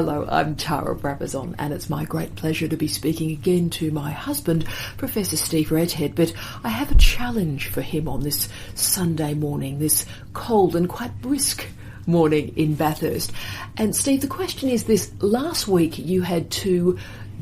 Hello, I'm Tara Brabazon, and it's my great pleasure to be speaking again to my husband, Professor Steve Redhead, but I have a challenge for him on this Sunday morning, this cold and quite brisk morning in Bathurst. And Steve, the question is this: last week you had two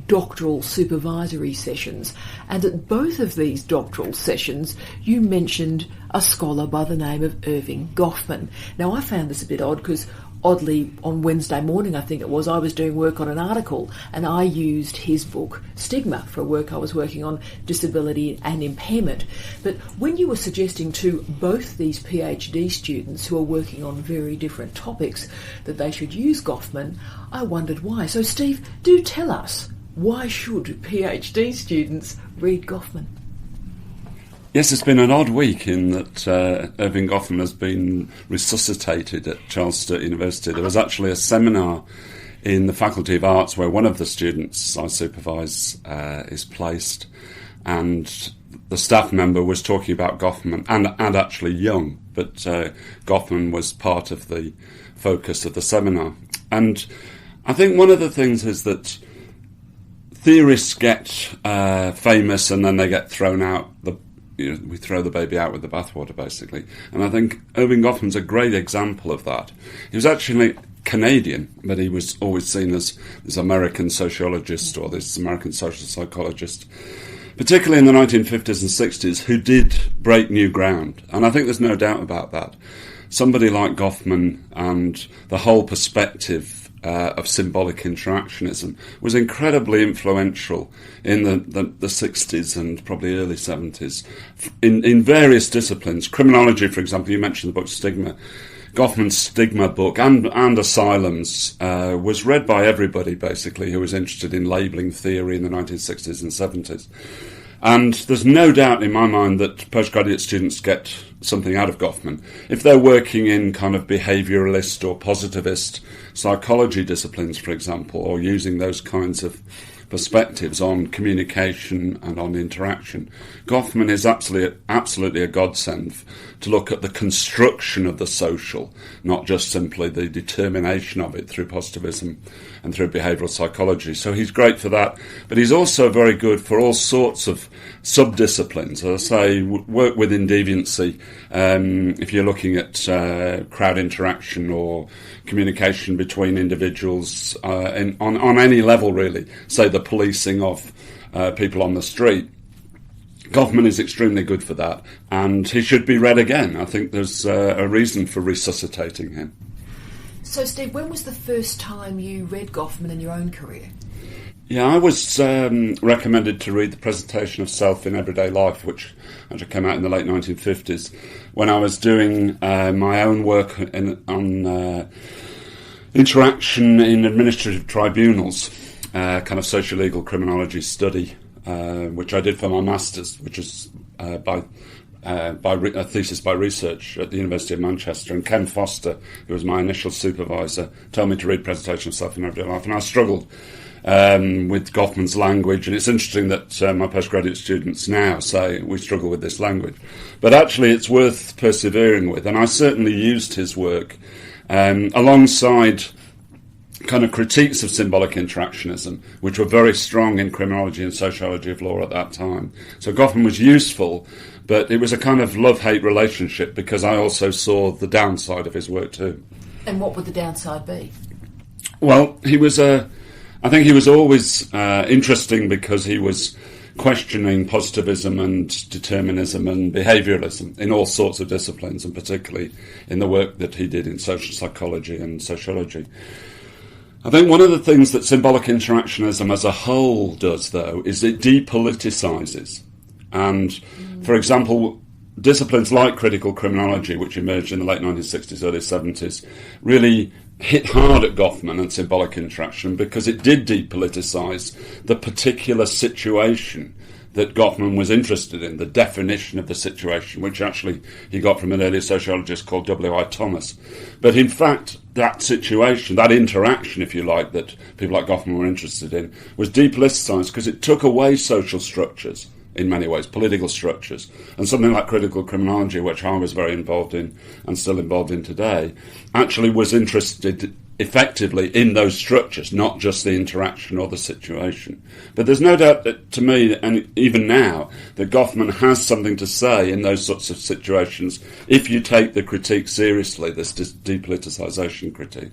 doctoral supervisory sessions, and at both of these doctoral sessions you mentioned a scholar by the name of Erving Goffman. Now, I found this a bit odd because oddly on Wednesday morning, I think it was, I was doing work on an article and I used his book Stigma for work I was working on, disability and impairment. But when you were suggesting to both these PhD students who are working on very different topics that they should use Goffman, I wondered why. So Steve, do tell us, why should PhD students read Goffman? Yes, it's been an odd week in that Erving Goffman has been resuscitated at Charles Sturt University. There was actually a seminar in the Faculty of Arts where one of the students I supervise is placed, and the staff member was talking about Goffman, and actually Young, but Goffman was part of the focus of the seminar. And I think one of the things is that theorists get famous and then they get thrown out. We throw the baby out with the bathwater, basically. And I think Erving Goffman's a great example of that. He was actually Canadian, but he was always seen as this American sociologist or this American social psychologist, particularly in the 1950s and 60s, who did break new ground. And I think there's no doubt about that. Somebody like Goffman and the whole perspective of symbolic interactionism was incredibly influential in the 60s and probably early 70s in various disciplines. Criminology, for example, you mentioned the book Stigma. Goffman's Stigma book and Asylums was read by everybody, basically, who was interested in labelling theory in the 1960s and 70s. And there's no doubt in my mind that postgraduate students get something out of Goffman. If they're working in kind of behaviouralist or positivist psychology disciplines, for example, or using those kinds of perspectives on communication and on interaction, Goffman is absolutely a godsend to look at the construction of the social, not just simply the determination of it through positivism and through behavioural psychology. So he's great for that, but he's also very good for all sorts of sub-disciplines. As I say, work within deviancy, if you're looking at crowd interaction or communication between individuals on any level, really, say the policing of people on the street. Goffman is extremely good for that, and he should be read again. I think there's a reason for resuscitating him. So, Steve, when was the first time you read Goffman in your own career? Yeah, I was recommended to read The Presentation of Self in Everyday Life, which actually came out in the late 1950s, when I was doing my own work on interaction in administrative tribunals, kind of socio-legal criminology study, which I did for my master's, which is by a thesis by research at the University of Manchester. And Ken Foster, who was my initial supervisor, told me to read Presentation of Self in Everyday Life, and I struggled with Goffman's language. And it's interesting that my postgraduate students now say we struggle with this language, but actually it's worth persevering with. And I certainly used his work alongside kind of critiques of symbolic interactionism, which were very strong in criminology and sociology of law at that time. So Goffman was useful, but it was a kind of love-hate relationship because I also saw the downside of his work too. And what would the downside be? Well, I think he was always interesting because he was questioning positivism and determinism and behaviouralism in all sorts of disciplines, and particularly in the work that he did in social psychology and sociology. I think one of the things that symbolic interactionism as a whole does, though, is it depoliticizes. And, for example, disciplines like critical criminology, which emerged in the late 1960s, early 70s, really hit hard at Goffman and symbolic interaction because it did depoliticize the particular situation that Goffman was interested in, the definition of the situation, which actually he got from an earlier sociologist called W.I. Thomas. But in fact, that situation, that interaction, if you like, that people like Goffman were interested in, was depoliticized because it took away social structures in many ways, political structures. And something like critical criminology, which I was very involved in and still involved in today, actually was interested effectively in those structures, not just the interaction or the situation. But there's no doubt that, to me, and even now, that Goffman has something to say in those sorts of situations if you take the critique seriously, this depoliticisation critique.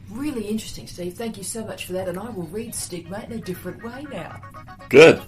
Really interesting, Steve. Thank you so much for that, and I will read stigma in a different way now. Good.